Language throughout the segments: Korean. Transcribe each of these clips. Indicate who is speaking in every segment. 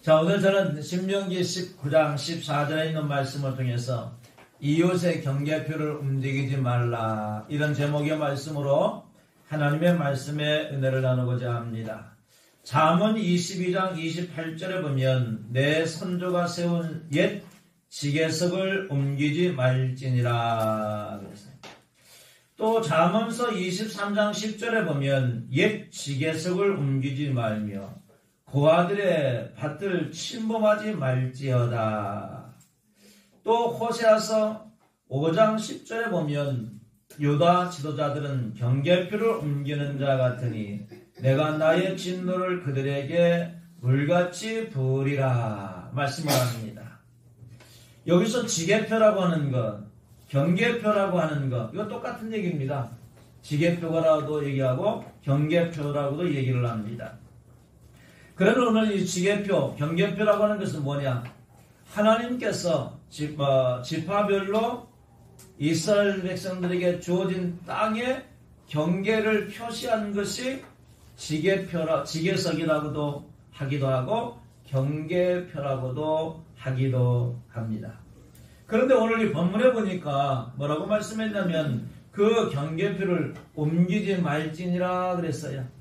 Speaker 1: 자, 오늘 저는 신명기 19장 14절에 있는 말씀을 통해서 이웃의 경계표를 움직이지 말라, 이런 제목의 말씀으로 하나님의 말씀의 은혜를 나누고자 합니다. 잠언 22장 28절에 보면 내 선조가 세운 옛 지계석을 옮기지 말지니라. 또 잠언서 23장 10절에 보면 옛 지계석을 옮기지 말며 고아들의 밭을 침범하지 말지어다. 또 호세아서 5장 10절에 보면 유다 지도자들은 경계표를 옮기는 자 같으니 내가 나의 진노를 그들에게 물같이 부으리라 말씀을 합니다. 여기서 지계표라고 하는 것, 경계표라고 하는 것, 이거 똑같은 얘기입니다. 지계표라고도 얘기하고 경계표라고도 얘기를 합니다. 그러면 오늘 이 지계표, 경계표라고 하는 것은 뭐냐? 하나님께서 지파별로 이스라엘 백성들에게 주어진 땅의 경계를 표시한 것이 지계석이라고도 하기도 하고 경계표라고도 하기도 합니다. 그런데 오늘 이 본문에 보니까 뭐라고 말씀했냐면 그 경계표를 옮기지 말지니라 그랬어요.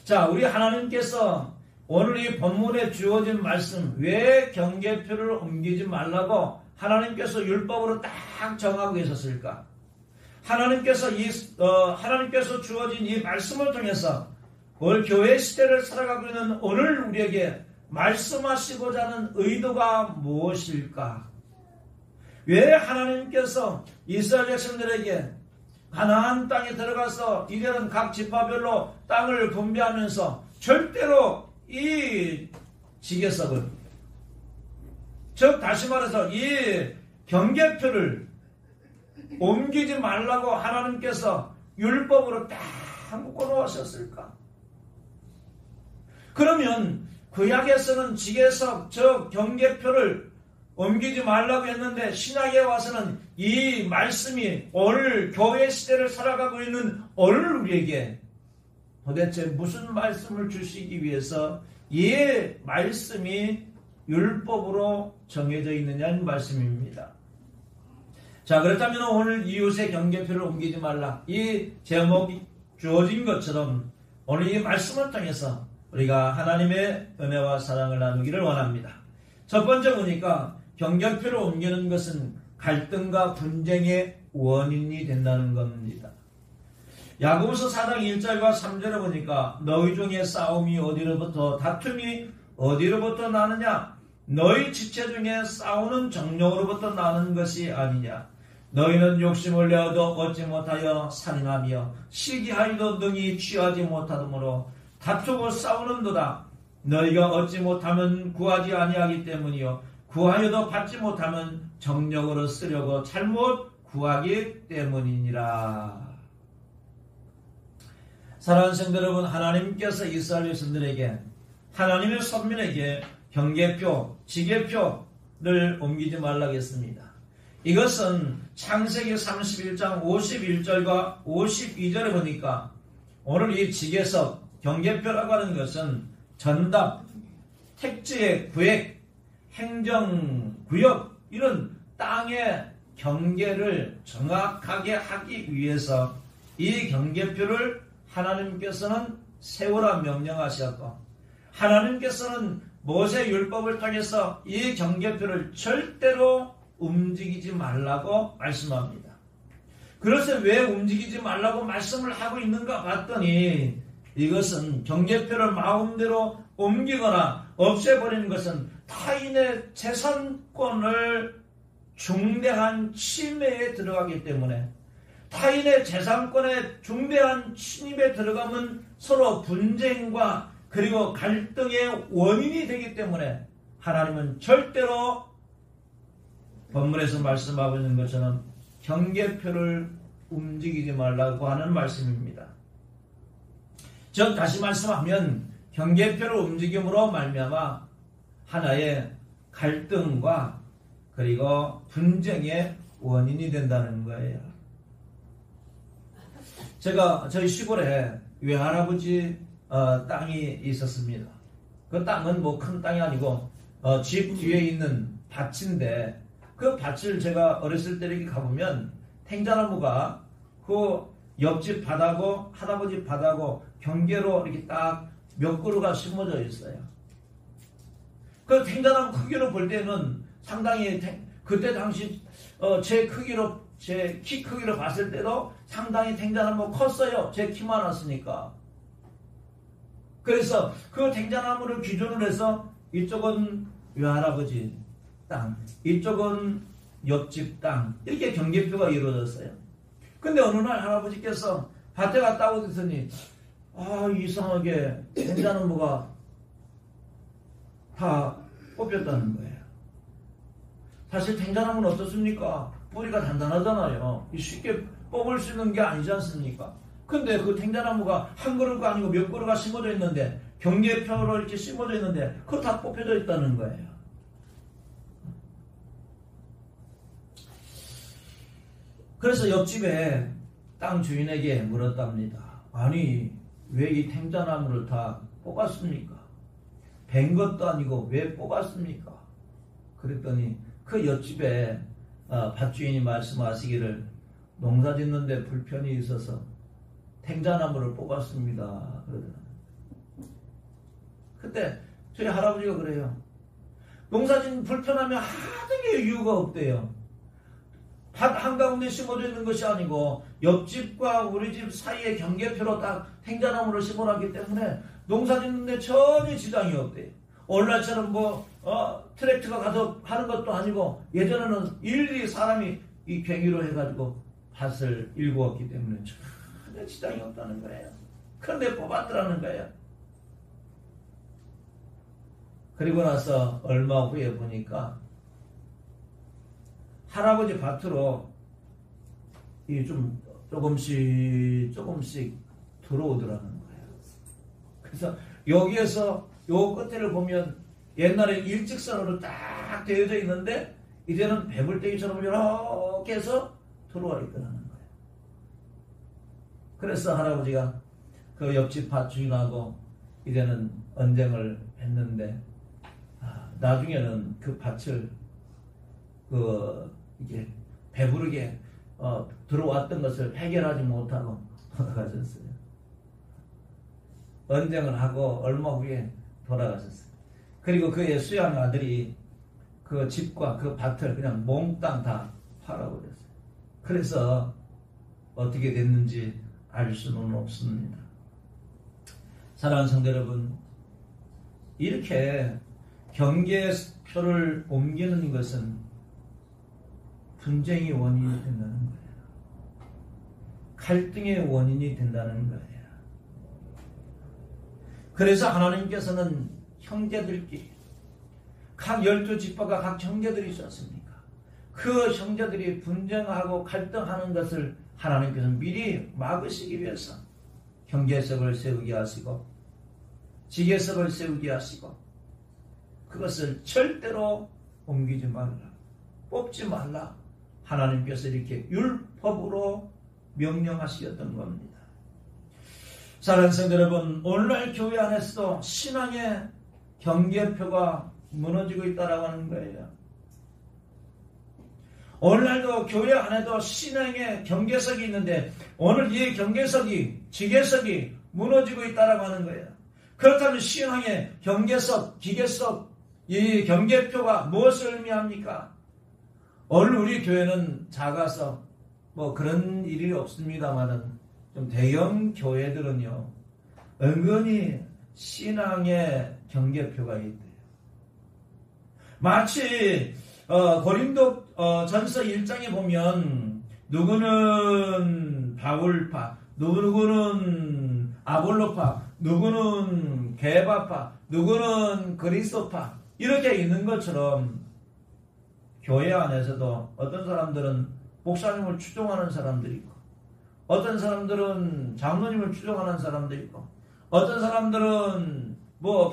Speaker 1: 자, 우리 하나님께서 오늘 이 본문에 주어진 말씀, 왜 경계표를 옮기지 말라고 하나님께서 율법으로 딱 정하고 계셨을까? 하나님께서 주어진 이 말씀을 통해서 오늘 교회 시대를 살아가고 있는 오늘 우리에게 말씀하시고자 하는 의도가 무엇일까? 왜 하나님께서 이스라엘 백성들에게 가나안 땅에 들어가서 이들은 각 지파별로 땅을 분배하면서 절대로 이 지계석을, 즉 다시 말해서 이 경계표를 옮기지 말라고 하나님께서 율법으로 딱 묶어 놓으셨을까? 그러면 구약에서는 지계석, 즉 경계표를 옮기지 말라고 했는데 신약에 와서는 이 말씀이 오늘 교회 시대를 살아가고 있는 오늘 우리에게 도대체 무슨 말씀을 주시기 위해서 이 말씀이 율법으로 정해져 있느냐는 말씀입니다. 자, 그렇다면 오늘 이웃의 경계표를 옮기지 말라, 이 제목이 주어진 것처럼 오늘 이 말씀을 통해서 우리가 하나님의 은혜와 사랑을 나누기를 원합니다. 첫 번째 보니까 경계표를 옮기는 것은 갈등과 분쟁의 원인이 된다는 겁니다. 야고보서 4장 1절과 3절에 보니까 너희 중에 싸움이 어디로부터, 다툼이 어디로부터 나느냐? 너희 지체 중에 싸우는 정욕으로부터 나는 것이 아니냐? 너희는 욕심을 내어도 얻지 못하여 살인하며 시기하여도 능히 취하지 못하므로 다투고 싸우는도다. 너희가 얻지 못하면 구하지 아니하기 때문이요 구하여도 받지 못하면 정욕으로 쓰려고 잘못 구하기 때문이니라. 사랑하는 성도 여러분, 하나님께서 이스라엘 백성들에게, 하나님의 선민에게 경계표, 지계표를 옮기지 말라고 했습니다. 이것은 창세기 31장 51절과 52절에 보니까 오늘 이 지계석, 경계표라고 하는 것은 전답, 택지의 구획, 행정구역, 이런 땅의 경계를 정확하게 하기 위해서 이 경계표를 하나님께서는 세우라 명령하셨고, 하나님께서는 모세 율법을 통해서 이 경계표를 절대로 움직이지 말라고 말씀합니다. 그래서 왜 움직이지 말라고 말씀을 하고 있는가 봤더니 이것은 경계표를 마음대로 옮기거나 없애버리는 것은 타인의 재산권을 중대한 침해에 들어가기 때문에, 타인의 재산권에 중대한 침입에 들어가면 서로 분쟁과 그리고 갈등의 원인이 되기 때문에 하나님은 절대로 본문에서 말씀하고 있는 것처럼 경계표를 움직이지 말라고 하는 말씀입니다. 즉 다시 말씀하면 경계표를 움직임으로 말미암아 하나의 갈등과 그리고 분쟁의 원인이 된다는 거예요. 제가 저희 시골에 외할아버지 땅이 있었습니다. 그 땅은 뭐 큰 땅이 아니고 집 뒤에 있는 밭인데 그 밭을 제가 어렸을 때 이렇게 가보면 탱자나무가 그 옆집 밭하고 할아버지 밭하고 경계로 이렇게 딱 몇 그루가 심어져 있어요. 그 탱자나무 크기로 볼 때는 상당히 그때 당시 제 키 크기로 봤을 때도 상당히 탱자나무 컸어요. 제 키만 왔으니까. 그래서 그 탱자나무를 기준으로 해서 이쪽은 외할아버지 땅, 이쪽은 옆집 땅, 이렇게 경계표가 이루어졌어요. 근데 어느 날 할아버지께서 밭에 갔다 오더니 이상하게 탱자나무가 다 뽑혔다는 거예요. 사실 탱자나무는 어떻습니까? 뿌리가 단단하잖아요. 쉽게 뽑을 수 있는 게 아니지 않습니까? 근데 그 탱자나무가 한 그루가 아니고 몇 그루가 심어져 있는데 경계표로 이렇게 심어져 있는데 그거 다 뽑혀져 있다는 거예요. 그래서 옆집에 땅 주인에게 물었답니다. 아니 왜 이 탱자나무를 다 뽑았습니까? 벤 것도 아니고 왜 뽑았습니까? 그랬더니 그 옆집에 밭주인이 말씀하시기를 농사 짓는데 불편이 있어서 탱자나무를 뽑았습니다. 그러더라고요. 그때 저희 할아버지가 그래요. 농사 짓는 불편하면 하등의 이유가 없대요. 밭 한가운데 심어져 있는 것이 아니고 옆집과 우리 집 사이의 경계표로 딱 탱자나무를 심어놨기 때문에 농사 짓는데 전혀 지장이 없대요. 오늘날처럼 트랙터가 가서 하는 것도 아니고 예전에는 일일이 사람이 이 괭이로 해가지고 밭을 일구었기 때문에 전혀 지장이 없다는 거예요. 그런데 뽑았더라는 거예요. 그리고 나서 얼마 후에 보니까 할아버지 밭으로 조금씩 들어오더라는 거예요. 그래서 여기에서 요 끝에를 보면 옛날에 일직선으로 딱 되어져 있는데 이제는 배불떼기처럼 이렇게 해서 들어와 있더라는 거예요. 그래서 할아버지가 그 옆집 밭 주인하고 이제는 언쟁을 했는데 나중에는 그 밭을 이게 배부르게 들어왔던 것을 해결하지 못하고 돌아가셨어요. 언쟁을 하고 얼마 후에 돌아가셨어요. 그리고 그의 수양 아들이 그 집과 그 밭을 그냥 몽땅 다 팔아버렸어요. 그래서 어떻게 됐는지 알 수는 없습니다. 사랑하는 성도 여러분, 이렇게 경계표를 옮기는 것은 분쟁의 원인이 된다는 거예요. 갈등의 원인이 된다는 거예요. 그래서 하나님께서는 형제들끼리 각 12지파가 각 형제들이 있었습니까? 그 형제들이 분쟁하고 갈등하는 것을 하나님께서 미리 막으시기 위해서 형제석을 세우게 하시고 지계석을 세우게 하시고 그것을 절대로 옮기지 말라, 뽑지 말라, 하나님께서 이렇게 율법으로 명령하시었던 겁니다. 사랑하는 성도 여러분, 오늘날 교회 안에서도 신앙의 경계표가 무너지고 있다라고 하는 거예요. 오늘날도 교회 안에도 신앙의 경계석이 있는데 오늘 이 경계석이, 지계석이 무너지고 있다라고 하는 거예요. 그렇다면 신앙의 경계석, 기계석, 이 경계표가 무엇을 의미합니까? 오늘 우리 교회는 작아서 그런 일이 없습니다만은 좀 대형 교회들은요, 은근히 신앙의 경계표가 있대요. 마치 고린도 전서 1장에 보면 누구는 바울파, 누구는 아볼로파, 누구는 게바파, 누구는 그리스도파 이렇게 있는 것처럼 교회 안에서도 어떤 사람들은 목사님을 추종하는 사람들이 있고 어떤 사람들은 장로님을 추종하는 사람도 있고 어떤 사람들은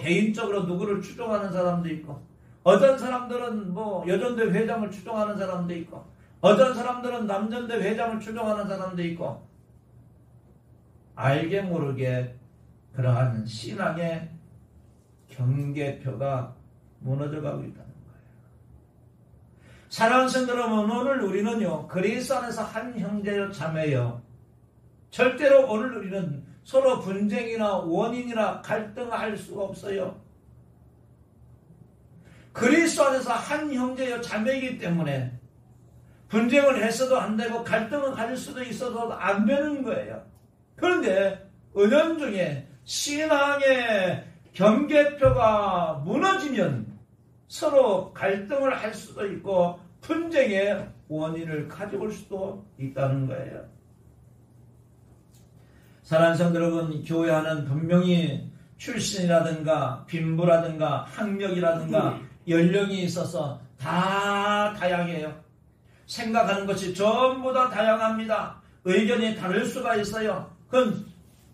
Speaker 1: 개인적으로 누구를 추종하는 사람도 있고 어떤 사람들은 여전대 회장을 추종하는 사람도 있고 어떤 사람들은 남전대 회장을 추종하는 사람도 있고 알게 모르게 그러한 신앙의 경계표가 무너져가고 있다는 거예요. 사랑하는 성도 여러분, 오늘 우리는요, 그리스도 안에서 한 형제요 자매요, 절대로 오늘 우리는 서로 분쟁이나 원인이나 갈등할 수가 없어요. 그리스도 안에서 한 형제요 자매이기 때문에 분쟁을 해서도 안 되고 갈등을 가질 수도 있어도 안 되는 거예요. 그런데 은연중에 신앙의 경계표가 무너지면 서로 갈등을 할 수도 있고 분쟁의 원인을 가져올 수도 있다는 거예요. 사랑하는 성도 여러분, 교회 안은 분명히 출신이라든가 빈부라든가 학력이라든가 연령이 있어서 다 다양해요. 생각하는 것이 전부 다 다양합니다. 의견이 다를 수가 있어요. 그건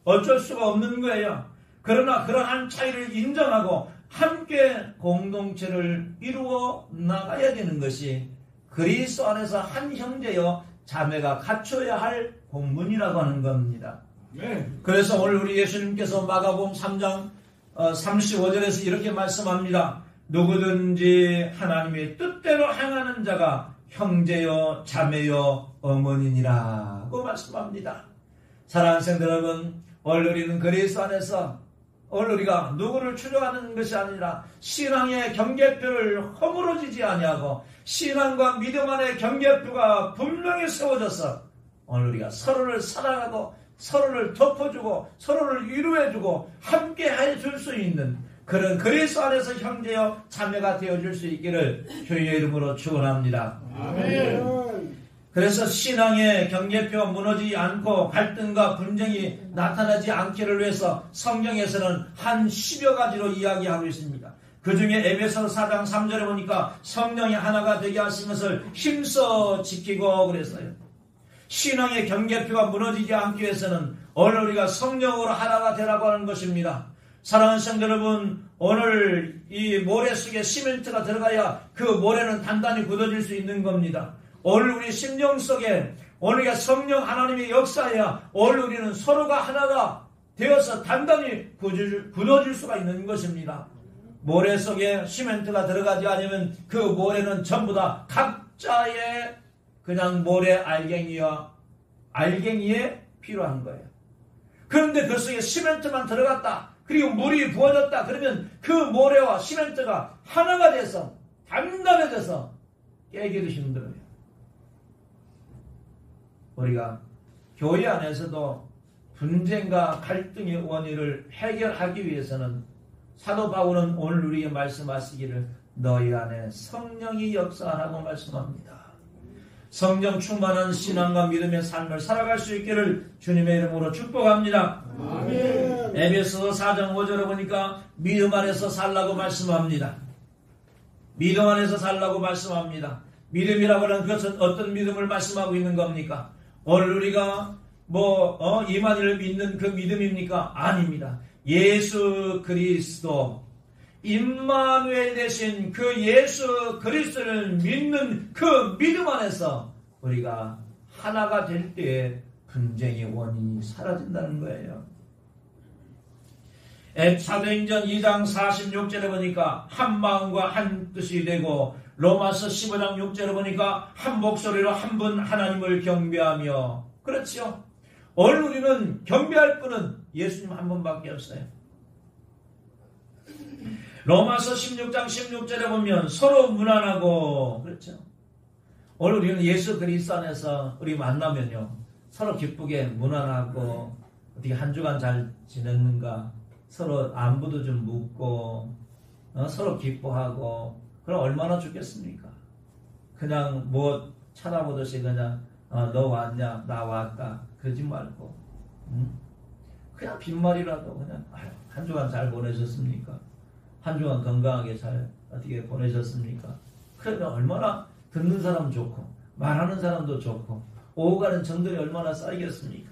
Speaker 1: 어쩔 수가 없는 거예요. 그러나 그러한 차이를 인정하고 함께 공동체를 이루어 나가야 되는 것이 그리스도 안에서 한 형제여 자매가 갖춰야 할 본분이라고 하는 겁니다. 그래서 오늘 우리 예수님께서 마가복음 3장 35절에서 이렇게 말씀합니다. 누구든지 하나님의 뜻대로 행하는 자가 형제요 자매요 어머니니라고 말씀합니다. 사랑하는 성도 여러분, 오늘 우리는 그리스도 안에서 오늘 우리가 누구를 추종하는 것이 아니라 신앙의 경계표를 허물어지지 아니하고 신앙과 믿음 안의 경계표가 분명히 세워져서 오늘 우리가 서로를 사랑하고 서로를 덮어주고 서로를 위로해주고 함께 해줄 수 있는 그런 그리스도 안에서 형제여 자매가 되어줄 수 있기를 주의 이름으로 축원합니다. 아멘. 그래서 신앙의 경계표가 무너지지 않고 갈등과 분쟁이 나타나지 않기를 위해서 성경에서는 한 10여 가지로 이야기하고 있습니다. 그 중에 에베소서 4장 3절에 보니까 성령이 하나가 되게 하신 것을 힘써 지키고 그랬어요. 신앙의 경계표가 무너지지 않기 위해서는 오늘 우리가 성령으로 하나가 되라고 하는 것입니다. 사랑하는 성도 여러분, 오늘 이 모래 속에 시멘트가 들어가야 그 모래는 단단히 굳어질 수 있는 겁니다. 오늘 우리 심령 속에 오늘 우리가 성령 하나님의 역사야 오늘 우리는 서로가 하나가 되어서 단단히 굳어질 수가 있는 것입니다. 모래 속에 시멘트가 들어가지 않으면 그 모래는 전부 다 각자의 그냥 모래 알갱이에 필요한 거예요. 그런데 그 속에 시멘트만 들어갔다, 그리고 물이 부어졌다, 그러면 그 모래와 시멘트가 하나가 돼서 단단해져서 깨기도 힘들어요. 우리가 교회 안에서도 분쟁과 갈등의 원인을 해결하기 위해서는 사도 바울은 오늘 우리에게 말씀하시기를 너희 안에 성령이 역사하라고 말씀합니다. 성령 충만한 신앙과 믿음의 삶을 살아갈 수 있기를 주님의 이름으로 축복합니다. 아멘. 에베소서 4장 5절에 보니까 믿음 안에서 살라고 말씀합니다. 믿음 안에서 살라고 말씀합니다. 믿음이라고 하는 것은 어떤 믿음을 말씀하고 있는 겁니까? 오늘 우리가 이만희를 믿는 그 믿음입니까? 아닙니다. 예수 그리스도 임마누엘 되신 그 예수 그리스도를 믿는 그 믿음 안에서 우리가 하나가 될 때에 분쟁의 원인이 사라진다는 거예요. 사도행전 2장 46절에 보니까 한 마음과 한 뜻이 되고, 로마서 15장 6절에 보니까 한 목소리로 한 분 하나님을 경배하며. 그렇죠. 오늘 우리는 경배할 분은 예수님 한 분밖에 없어요. 로마서 16장 16절에 보면 서로 무난하고, 그렇죠. 오늘 우리는 예수 그리스도 안에서 우리 만나면요, 서로 기쁘게 무난하고, 어떻게 한 주간 잘 지냈는가, 서로 안부도 좀 묻고, 서로 기뻐하고, 그럼 얼마나 좋겠습니까? 그냥 뭐 쳐다보듯이 그냥 너 왔냐, 나 왔다, 그러지 말고, 그냥 빈말이라도 그냥 한 주간 잘 보내셨습니까? 한 주간 건강하게 잘 어떻게 보내셨습니까? 그러면 얼마나 듣는 사람 좋고 말하는 사람도 좋고 오고 가는 정들이 얼마나 쌓이겠습니까?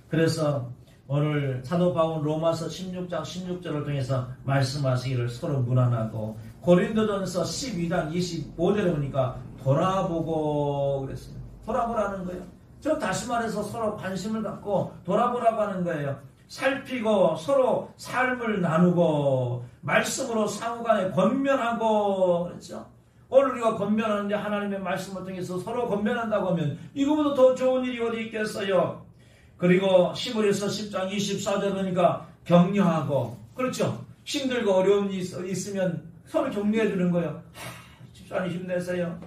Speaker 1: 그래서 오늘 사도 바울 로마서 16장 16절을 통해서 말씀하시기를 서로 무난하고, 고린도전서 12장 25절에 보니까 돌아보고 그랬어요. 돌아보라는 거예요. 저 다시 말해서 서로 관심을 갖고 돌아보라고 하는 거예요. 살피고 서로 삶을 나누고 말씀으로 상호간에 권면하고 그렇죠. 오늘 우리가 권면하는데 하나님의 말씀을 통해서 서로 권면한다고 하면 이거보다 더 좋은 일이 어디 있겠어요. 그리고 시므리서 10장 24절 보니까 격려하고 그렇죠. 힘들고 어려움이 있으면 서로 격려해 주는 거예요. 집사님 힘내세요.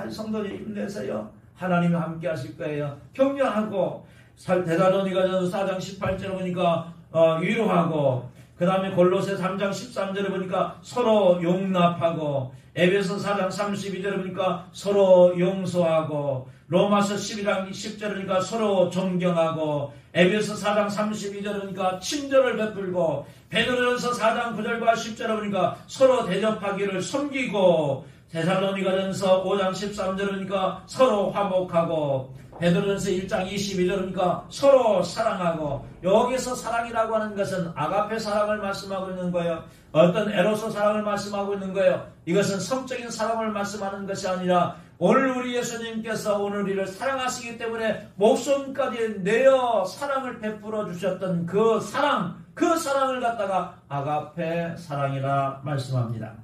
Speaker 1: 성도님 힘내세요. 하나님이 함께 하실 거예요. 격려하고 데살로니가전서 4장 18절을 보니까 위로하고 그 다음에 골로새 3장 13절을 보니까 서로 용납하고 에베소 4장 32절을 보니까 서로 용서하고 로마서 12장 10절을 보니까 서로 존경하고 에베소 4장 32절을 보니까 친절을 베풀고 베드로전서 4장 9절과 10절을 보니까 서로 대접하기를 섬기고 데살로니가전서 5장 13절을 보니까 서로 화목하고 베드로전서 1장 22절을 보니까 서로 사랑하고 여기서 사랑이라고 하는 것은 아가페 사랑을 말씀하고 있는 거예요. 어떤 에로스 사랑을 말씀하고 있는 거예요. 이것은 성적인 사랑을 말씀하는 것이 아니라 오늘 우리 예수님께서 오늘 우리를 사랑하시기 때문에 목숨까지 내어 사랑을 베풀어 주셨던 그 사랑을 갖다가 아가페 사랑이라 말씀합니다.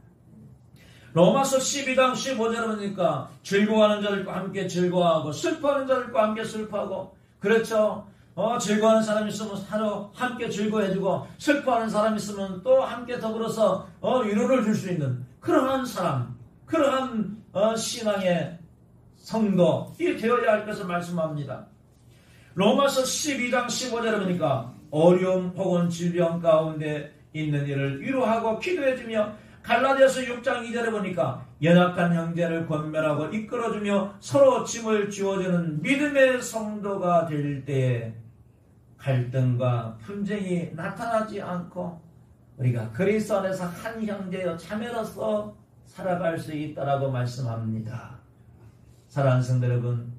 Speaker 1: 로마서 12장 15절을 보니까 즐거워하는 자들과 함께 즐거워하고 슬퍼하는 자들과 함께 슬퍼하고 그렇죠. 즐거워하는 사람이 있으면 서로 함께 즐거워해주고 슬퍼하는 사람이 있으면 또 함께 더불어서 위로를 줄 수 있는 그러한 사람 그러한 신앙의 성도이 되어야 할 것을 말씀합니다. 로마서 12장 15절을 보니까 어려움 혹은 질병 가운데 있는 이를 위로하고 기도해주며 갈라디아서 6장 2절에 보니까 연약한 형제를 권면하고 이끌어주며 서로 짐을 지워주는 믿음의 성도가 될 때에 갈등과 분쟁이 나타나지 않고 우리가 그리스도 안에서 한 형제여 자매로서 살아갈 수 있다라고 말씀합니다. 사랑하는 성도 여러분,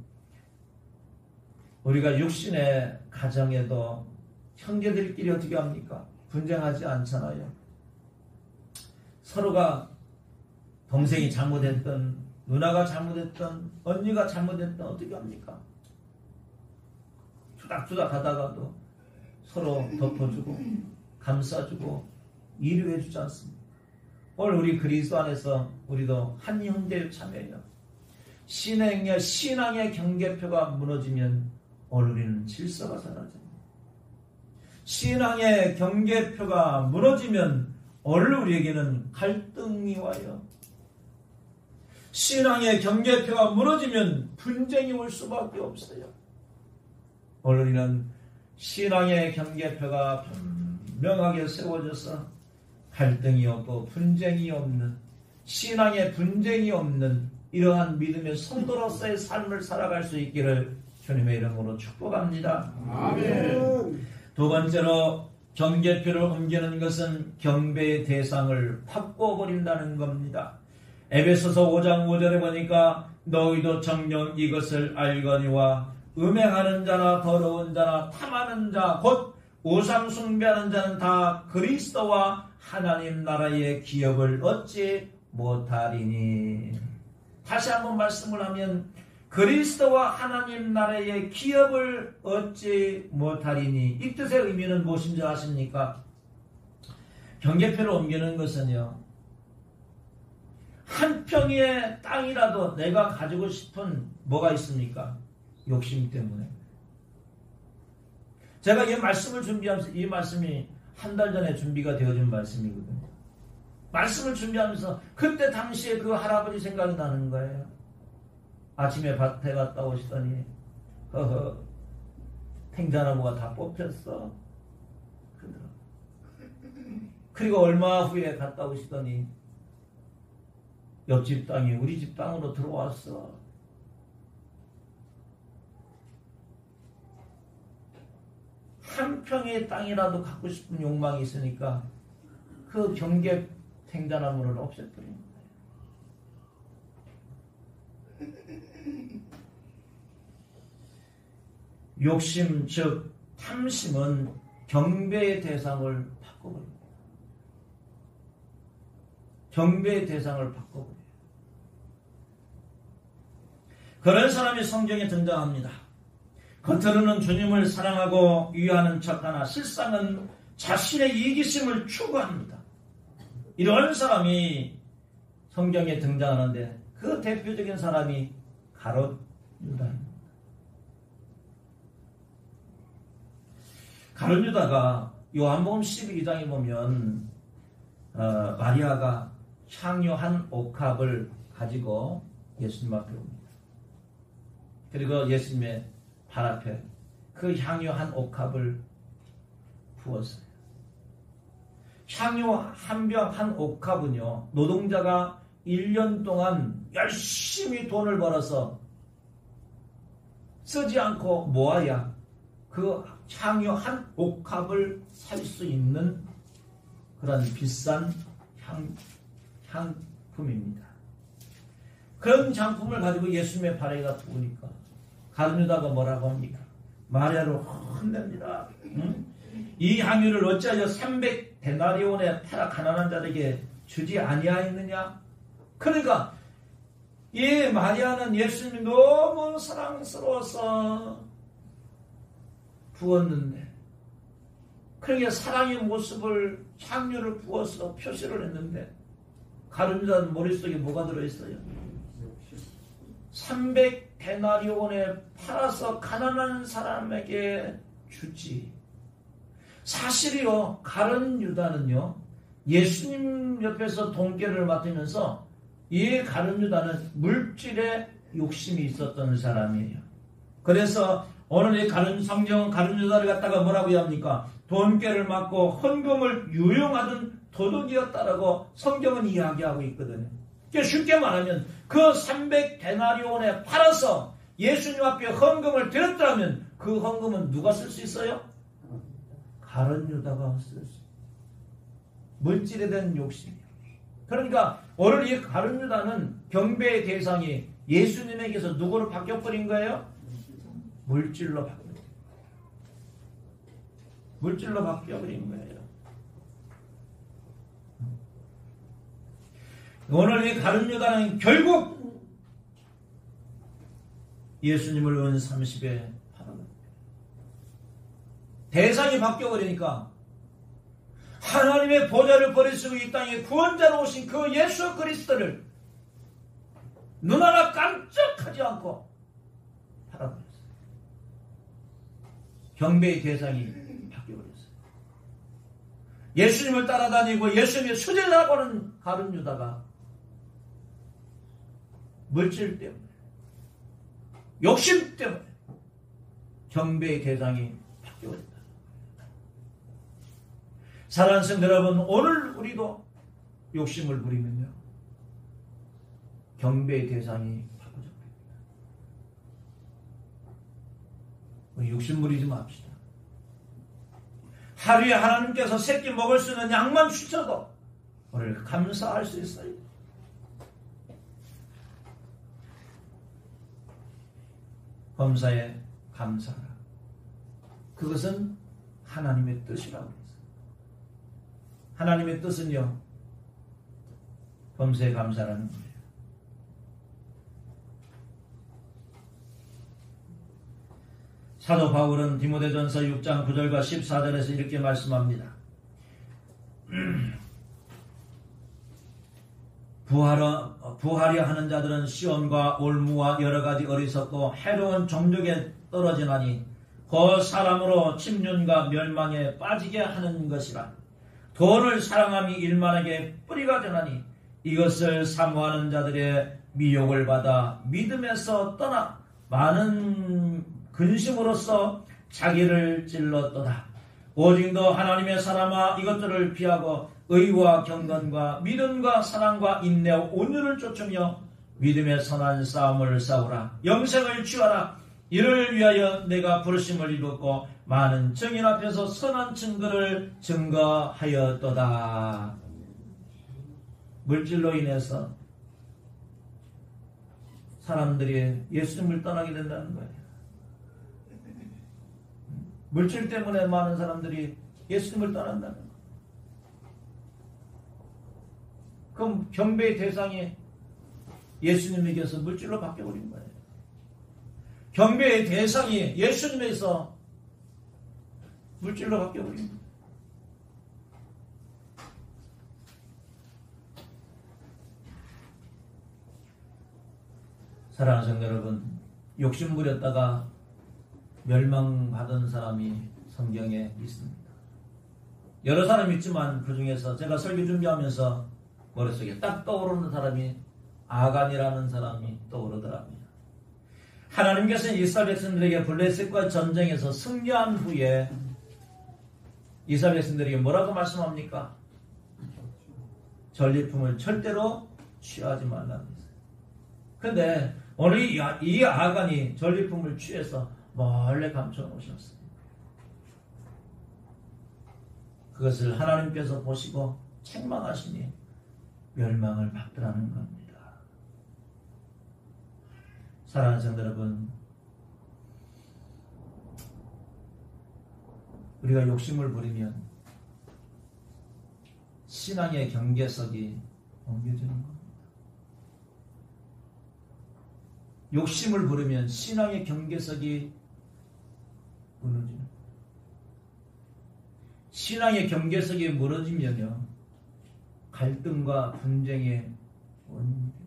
Speaker 1: 우리가 육신의 가정에도 형제들끼리 어떻게 합니까? 분쟁하지 않잖아요. 서로가 동생이 잘못했던 누나가 잘못했던 언니가 잘못했던 어떻게 합니까? 투닥투닥 하다가도 서로 덮어주고 감싸주고 위로해주지 않습니다. 오늘 우리 그리스도 안에서 우리도 한 형제의 참여예요. 신앙의 경계표가 무너지면 오늘 우리는 질서가 사라집니다. 신앙의 경계표가 무너지면 오늘 우리에게는 갈등이 와요. 신앙의 경계표가 무너지면 분쟁이 올 수밖에 없어요. 오늘 우리는 신앙의 경계표가 분명하게 세워져서 갈등이 없고 분쟁이 없는 신앙의 분쟁이 없는 이러한 믿음의 성도로서의 삶을 살아갈 수 있기를 주님의 이름으로 축복합니다. 아멘. 두 번째로 경계표를 옮기는 것은 경배의 대상을 바꿔버린다는 겁니다. 에베소서 5장 5절에 보니까 너희도 정녕 이것을 알거니와 음행하는 자나 더러운 자나 탐하는 자 곧 우상 숭배하는 자는 다 그리스도와 하나님 나라의 기업을 얻지 못하리니. 다시 한번 말씀을 하면 그리스도와 하나님 나라의 기업을 얻지 못하리니 이 뜻의 의미는 무엇인지 아십니까? 경계표를 옮기는 것은요, 한 평의 땅이라도 내가 가지고 싶은 뭐가 있습니까? 욕심 때문에. 제가 이 말씀을 준비하면서 이 말씀이 한 달 전에 준비가 되어진 말씀이거든요. 말씀을 준비하면서 그때 당시에 그 할아버지 생각이 나는 거예요. 아침에 밭에 갔다 오시더니 탱자나무가 다 뽑혔어. 그리고 얼마 후에 갔다 오시더니 옆집 땅이 우리 집 땅으로 들어왔어. 한 평의 땅이라도 갖고 싶은 욕망이 있으니까 그 경계 탱자나무를 없애버린 거예요. 욕심 즉 탐심은 경배의 대상을 바꿔버립니다. 경배의 대상을 바꿔버려요. 그런 사람이 성경에 등장합니다. 겉으로는 주님을 사랑하고 위하는 척하나 실상은 자신의 이기심을 추구합니다. 이런 사람이 성경에 등장하는데 그 대표적인 사람이 가롯 유다입니다. 가롯 유다가 요한복음 12장에 보면 마리아가 향유 한 옥합을 가지고 예수님 앞에 옵니다. 그리고 예수님의 발 앞에 그 향유 한 옥합을 부었어요. 향유 한 병 한 옥합은요, 노동자가 1년 동안 열심히 돈을 벌어서 쓰지 않고 모아야 그 향유 한 옥합을 살 수 있는 그런 비싼 향품입니다. 그런 장품을 가지고 예수님의 발에다 부으니까 가룟 유다가 뭐라고 합니까? 마리아를 혼냅니다. 응? 이 향유를 어찌하여 300데나리온에 팔아 가난한 자에게 주지 아니하였느냐? 그러니까 이 마리아는 예수님이 너무 사랑스러워서 부었는데, 그러니까 사랑의 모습을 향유를 부어서 표시를 했는데, 가룟 유다는 머릿속에 뭐가 들어있어요? 300데나리온에 팔아서 가난한 사람에게 주지. 사실이요, 가룟 유다는요, 예수님 옆에서 돈깨를 맡으면서 이 가룟 유다는 물질에 욕심이 있었던 사람이에요. 그래서 오늘 이 성경 가룟 유다를 갖다가 뭐라고 합니까? 돈깨를 맡고 헌금을 유용하던 도둑이었다라고 성경은 이야기하고 있거든요. 그러니까 쉽게 말하면 그 300데나리온에 팔아서 예수님 앞에 헌금을 드렸다면 그 헌금은 누가 쓸 수 있어요? 가룟 유다가 쓸 수 있어요. 물질에 대한 욕심이에요. 그러니까 오늘 이 가룟 유다는 경배의 대상이 예수님에게서 누구로 바뀌어버린 거예요? 물질로 바뀌어버린 거예요. 물질로 바뀌어버린 거예요. 오늘 이 가룟 유다는 결국 예수님을 은 30에 팔아버립니다. 대상이 바뀌어버리니까 하나님의 보좌를 버리시고 이 땅에 구원자로 오신 그 예수 그리스도를 눈 하나 깜짝하지 않고 팔아버렸어요. 경배의 대상이 바뀌어버렸어요. 예수님을 따라다니고 예수님의 수제를 하고는 가룟 유다가 물질 때문에, 욕심 때문에 경배의 대상이 바뀌어버렸다. 사랑하는 성도 여러분, 오늘 우리도 욕심을 부리면요, 경배의 대상이 바꿔집니다. 우리 욕심 부리지 맙시다. 하루에 하나님께서 새끼 먹을 수 있는 양만 주셔도 오늘 감사할 수 있어요. 범사에 감사하라. 그것은 하나님의 뜻이라고 했어요. 하나님의 뜻은요, 범사에 감사라는 거예요. 사도 바울은 디모데전서 6장 9절과 14절에서 이렇게 말씀합니다. 부하려 하는 자들은 시험과 올무와 여러 가지 어리석고 해로운 정욕에 떨어지나니 그 사람으로 침륜과 멸망에 빠지게 하는 것이라. 돈을 사랑함이 일만에게 뿌리가 되나니 이것을 사모하는 자들의 미혹을 받아 믿음에서 떠나 많은 근심으로써 자기를 찔렀도다. 오직 너 하나님의 사람아, 이것들을 피하고 의와 경건과 믿음과 사랑과 인내와 온유를 쫓으며 믿음의 선한 싸움을 싸우라. 영생을 취하라. 이를 위하여 내가 부르심을 입었고 많은 증인 앞에서 선한 증거를 증거하였도다. 물질로 인해서 사람들이 예수님을 떠나게 된다는 거예요. 물질 때문에 많은 사람들이 예수님을 떠난다는 거예요. 그럼 경배의 대상이 예수님에게서 물질로 바뀌어버린 거예요. 경배의 대상이 예수님에서 물질로 바뀌어버립니다. 사랑하는 성도 여러분, 욕심 부렸다가 멸망받은 사람이 성경에 있습니다. 여러 사람이 있지만 그 중에서 제가 설교 준비하면서 머릿속에 딱 떠오르는 사람이 아간이라는 사람이 떠오르더랍니다. 하나님께서는 이스라엘 백성들에게 블레셋과 전쟁에서 승리한 후에 이스라엘 백성들에게 뭐라고 말씀합니까? 전리품을 절대로 취하지 말라고 했어요. 그런데 오늘 이 아간이 전리품을 취해서 몰래 감춰 놓으셨어요. 그것을 하나님께서 보시고 책망하시니 멸망을 받더라는 겁니다. 사랑하는 성도 여러분, 우리가 욕심을 부리면 신앙의 경계석이 옮겨지는 겁니다. 욕심을 부리면 신앙의 경계석이 무너지는 겁니다. 신앙의 경계석이 무너지면요, 갈등과 분쟁의 원인이 됩니다.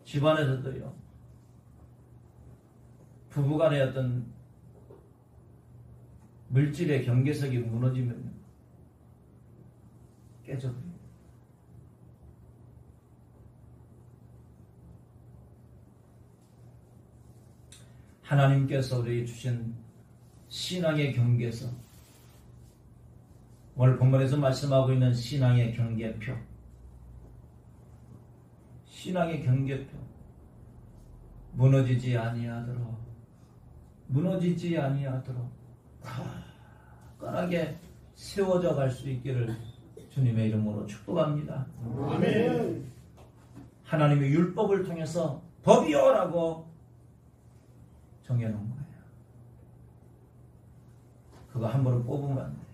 Speaker 1: 집안에서도요, 부부간의 어떤 물질의 경계석이 무너지면 깨져버립니다. 하나님께서 우리에게 주신 신앙의 경계석, 오늘 본문에서 말씀하고 있는 신앙의 경계표, 신앙의 경계표, 무너지지 아니하도록 굳건하게 세워져 갈 수 있기를 주님의 이름으로 축복합니다.
Speaker 2: 아멘.
Speaker 1: 하나님의 율법을 통해서 법이요라고 정해놓은 거예요. 그거 함부로 뽑으면 안 돼요.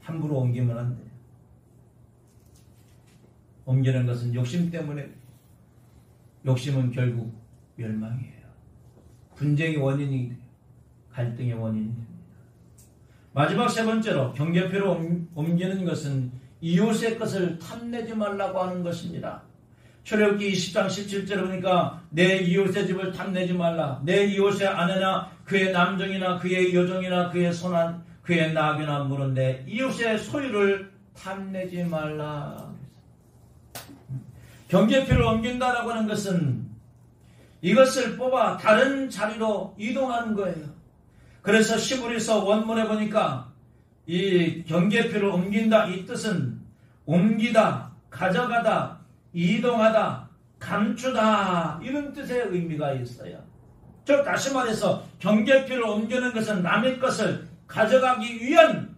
Speaker 1: 함부로 옮기면 안 돼요. 옮기는 것은 욕심 때문에, 욕심은 결국 멸망이에요. 분쟁의 원인이 돼요. 갈등의 원인이 됩니다. 마지막 세 번째로 경계표로 옮기는 것은 이웃의 것을 탐내지 말라고 하는 것입니다. 출애굽기 20장 17절에 보니까 내 이웃의 집을 탐내지 말라. 내 이웃의 아내나 그의 남종이나 그의 여종이나 그의 소나 그의 나귀나 물은 내 이웃의 소유를 탐내지 말라. 경계표를 옮긴다라고 하는 것은 이것을 뽑아 다른 자리로 이동하는 거예요. 그래서 시브리서 원문에 보니까 이 경계표를 옮긴다, 이 뜻은 옮기다, 가져가다, 이동하다, 감추다, 이런 뜻의 의미가 있어요. 즉 다시 말해서 경계표를 옮기는 것은 남의 것을 가져가기 위한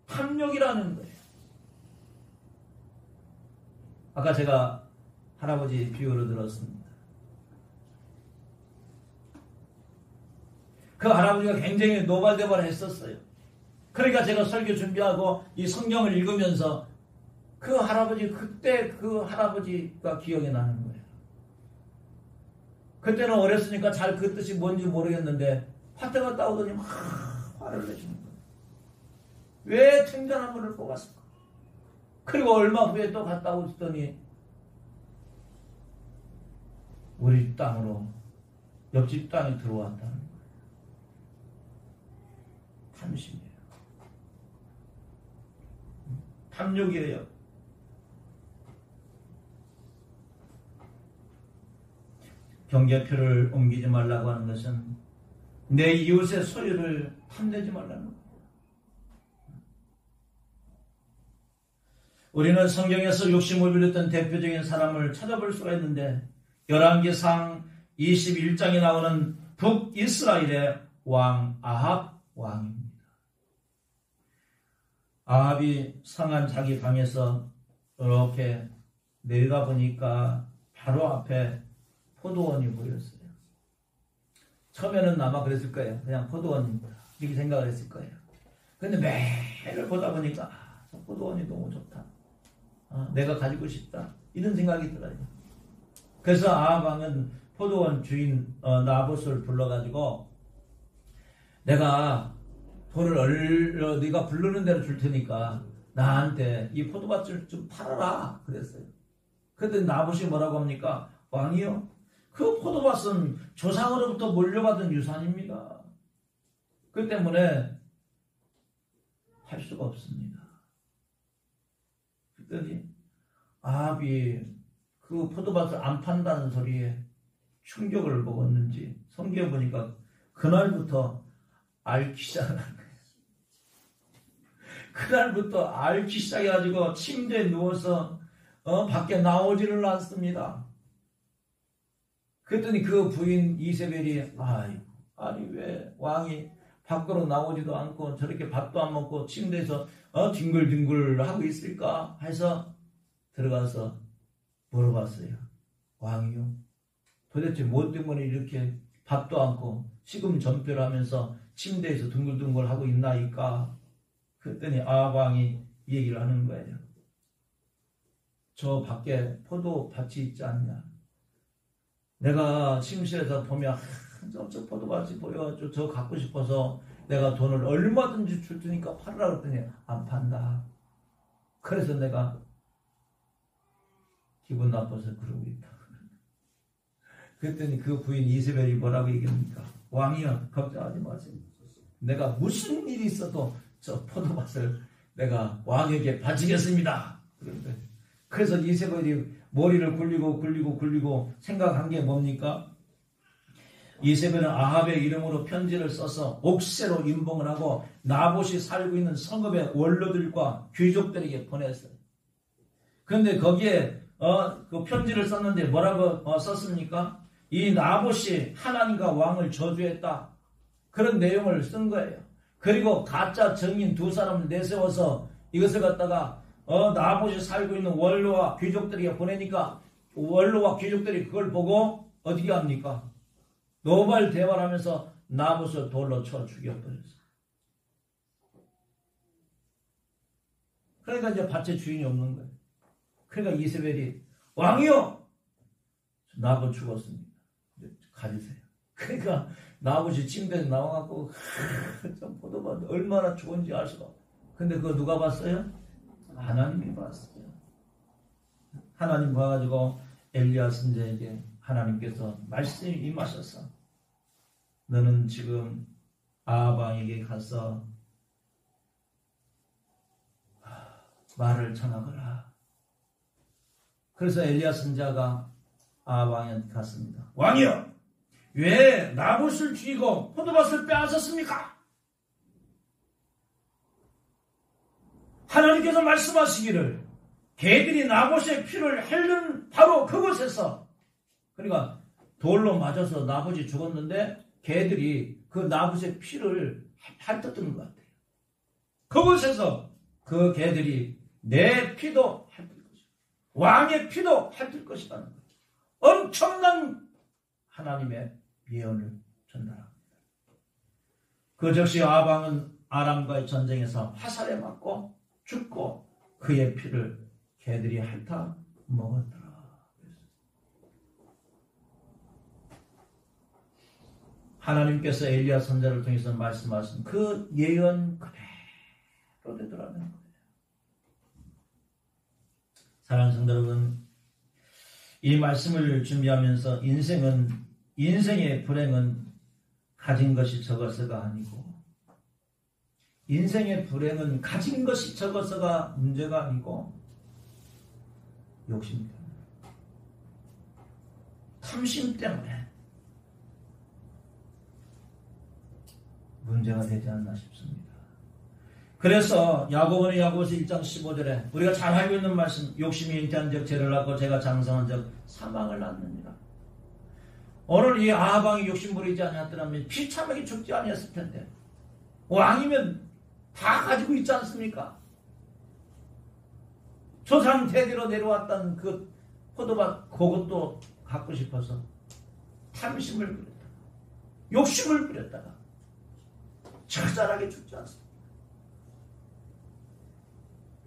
Speaker 1: 탐욕이라는 거예요. 아까 제가 할아버지 비유를 들었습니다. 그 할아버지가 굉장히 노발대발했었어요. 그러니까 제가 설교 준비하고 이 성경을 읽으면서 그 할아버지, 그때 그 할아버지가 기억이 나는 거예요. 그때는 어렸으니까 잘 그 뜻이 뭔지 모르겠는데 화태 갔다 오더니 막 화를 내시는 거예요. 왜 탱자나무를 뽑았을까? 그리고 얼마 후에 또 갔다 오더니 우리 땅으로 옆집 땅에 들어왔다는 거예요. 탐심이에요. 탐욕이에요. 경계표를 옮기지 말라고 하는 것은 내 이웃의 소유를 탐내지 말라는 거예요. 우리는 성경에서 욕심을 부렸던 대표적인 사람을 찾아볼 수가 있는데 열왕기상 21장에 나오는 북이스라엘의 왕 아합 왕입니다. 아합이 상한 자기 방에서 이렇게 내려가 보니까 바로 앞에 포도원이 보였어요. 처음에는 아마 그랬을 거예요. 그냥 포도원입니다. 이렇게 생각을 했을 거예요. 근데 매일 보다 보니까 저 포도원이 너무 좋다. 내가 가지고 싶다. 이런 생각이 들어요. 그래서 아합 왕은 포도원 주인 나봇을 불러가지고 내가 돈을 네가 부르는 대로 줄 테니까 나한테 이 포도밭을 좀 팔아라 그랬어요. 그랬더니 나봇이 뭐라고 합니까? 왕이요, 그 포도밭은 조상으로부터 물려받은 유산입니다. 그 때문에 할 수가 없습니다. 그랬더니 아합이 그 포도밭을 안 판다는 소리에 충격을 먹었는지 성경에 보니까 그날부터 앓기 시작한 거예요. 그날부터 앓기 시작해가지고 침대에 누워서 밖에 나오지를 않습니다. 그랬더니 그 부인 이세벨이 아니 왜 왕이 밖으로 나오지도 않고 저렇게 밥도 안 먹고 침대에서 뒹굴뒹굴 하고 있을까 해서 들어가서 물어봤어요. 왕이요, 도대체 뭐 때문에 이렇게 밥도 않고 시금전폐를 하면서 침대에서 둥글둥글 하고 있나이까? 그랬더니 왕이 이 얘기를 하는 거예요. 저 밖에 포도밭이 있지 않냐? 내가 침실에서 보면 저 포도밭이 보여가지고 저 갖고 싶어서 내가 돈을 얼마든지 줄 테니까 팔으라 그랬더니 안 판다. 그래서 내가 기분 나빠서 그러고 있다. 그랬더니 그 부인 이세벨이 뭐라고 얘기합니까? 왕이여, 걱정하지 마세요. 내가 무슨 일이 있어도 저 포도밭을 내가 왕에게 바치겠습니다. 그래서 이세벨이 머리를 굴리고 생각한 게 뭡니까? 이세벨은 아합의 이름으로 편지를 써서 옥새로 임봉을 하고 나봇이 살고 있는 성읍의 원로들과 귀족들에게 보냈어요. 그런데 거기에 그 편지를 썼는데 뭐라고 썼습니까? 이 나봇이 하나님과 왕을 저주했다. 그런 내용을 쓴 거예요. 그리고 가짜 증인 두 사람을 내세워서 이것을 갖다가 나봇이 살고 있는 원로와 귀족들에게 보내니까 원로와 귀족들이 그걸 보고 어떻게 합니까? 노발 대화를 하면서 나봇을 돌로 쳐 죽여버렸어요. 그러니까 이제 밭에 주인이 없는 거예요. 그러니까 이세벨이 왕이요, 나봇 죽었습니다. 가지세요. 그러니까 나봇이 침대에서 나와갖고 참 포도밭 얼마나 좋은지 알 수가 없어요. 근데 그거 누가 봤어요? 하나님이 봤어요. 하나님 봐가지고 엘리야 선지자에게 하나님께서 말씀이 임하셔서 너는 지금 아합 왕에게 가서 말을 전하거라. 그래서 엘리야 선지자가 아합 왕한테 갔습니다. 왕이여, 왜 나봇을 죽이고 포도밭을 빼앗았습니까? 하나님께서 말씀하시기를 개들이 나봇의 피를 핥는 바로 그곳에서, 그러니까 돌로 맞아서 나봇이 죽었는데 개들이 그 나봇의 피를 핥았던 것 같아요. 그곳에서 그 개들이 내 피도 핥을 것이고 왕의 피도 핥을 것이라는 거예요. 엄청난 하나님의 예언을 전달합니다. 그 즉시 아합 왕은 아람과의 전쟁에서 화살에 맞고 죽고 그의 피를 개들이 핥아 먹었더라. 하나님께서 엘리야 선지자를 통해서 말씀하신 그 예언 그대로 되더라는 거예요. 사랑하는 성도 여러분, 이 말씀을 준비하면서 인생의 불행은 가진 것이 적어서가 아니고, 인생의 불행은 가진 것이 적어서가 문제가 아니고 욕심 때문에, 탐심 때문에 문제가 되지 않나 싶습니다. 그래서 야고보는 야고보서 1장 15절에 우리가 잘 알고 있는 말씀, 욕심이 잉태한 적 죄를 낳고 죄가 장성한 적 사망을 낳느니라. 오늘 이 아합 왕이 욕심 부리지 않았더라면 비참하게 죽지 아니었을 텐데, 왕이면 다 가지고 있지 않습니까? 조상 대대로 내려왔던 그 포도밭 그것도 갖고 싶어서 탐심을 부렸다가 욕심을 부렸다가 처절하게 죽지 않습니다.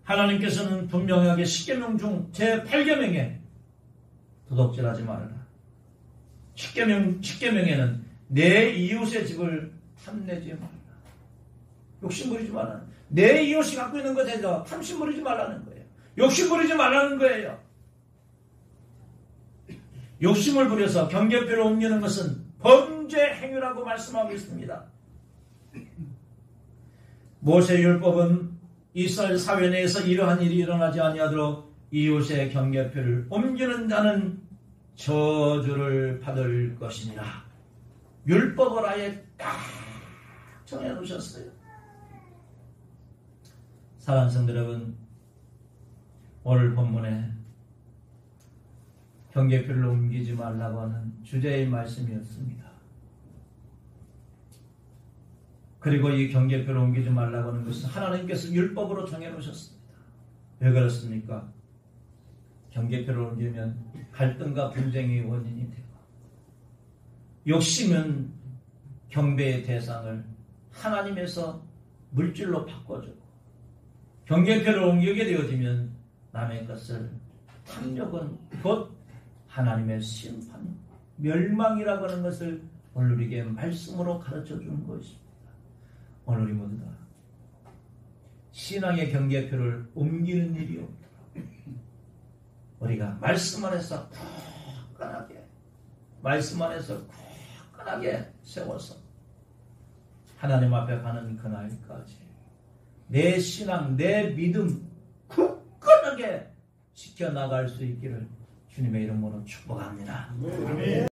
Speaker 1: 하나님께서는 분명하게 10계명 중 제8계명에 도둑질하지 말라. 10계명에는 내 이웃의 집을 탐내지 말라. 욕심부리지 말라. 내 이웃이 갖고 있는 것에 대해서 탐심부리지 말라는 거예요. 욕심부리지 말라는 거예요. 욕심을 부려서 경계표를 옮기는 것은 범죄 행위라고 말씀하고 있습니다. 모세율법은 이스라엘 사회 내에서 이러한 일이 일어나지 아니하도록 이웃의 경계표를 옮기는 자는 저주를 받을 것이니라. 율법을 아예 딱 정해놓으셨어요. 사랑하는 성도 여러분, 오늘 본문에 경계표를 옮기지 말라고 하는 주제의 말씀이었습니다. 그리고 이 경계표를 옮기지 말라고 하는 것은 하나님께서 율법으로 정해놓으셨습니다. 왜 그렇습니까? 경계표를 옮기면 갈등과 분쟁의 원인이 되고, 욕심은 경배의 대상을 하나님에서 물질로 바꿔주고, 경계표를 옮기게 되어지면 남의 것을 탐욕은 곧 하나님의 심판, 멸망이라고 하는 것을 오늘 우리에게 말씀으로 가르쳐 주는 것입니다. 오늘 우리 모두 다 신앙의 경계표를 옮기는 일이 없도록 우리가 말씀 안에서 굳건하게, 말씀 안에서 굳건하게 세워서 하나님 앞에 가는 그날까지 내 신앙, 내 믿음 굳건하게 지켜나갈 수 있기를 주님의 이름으로 축복합니다.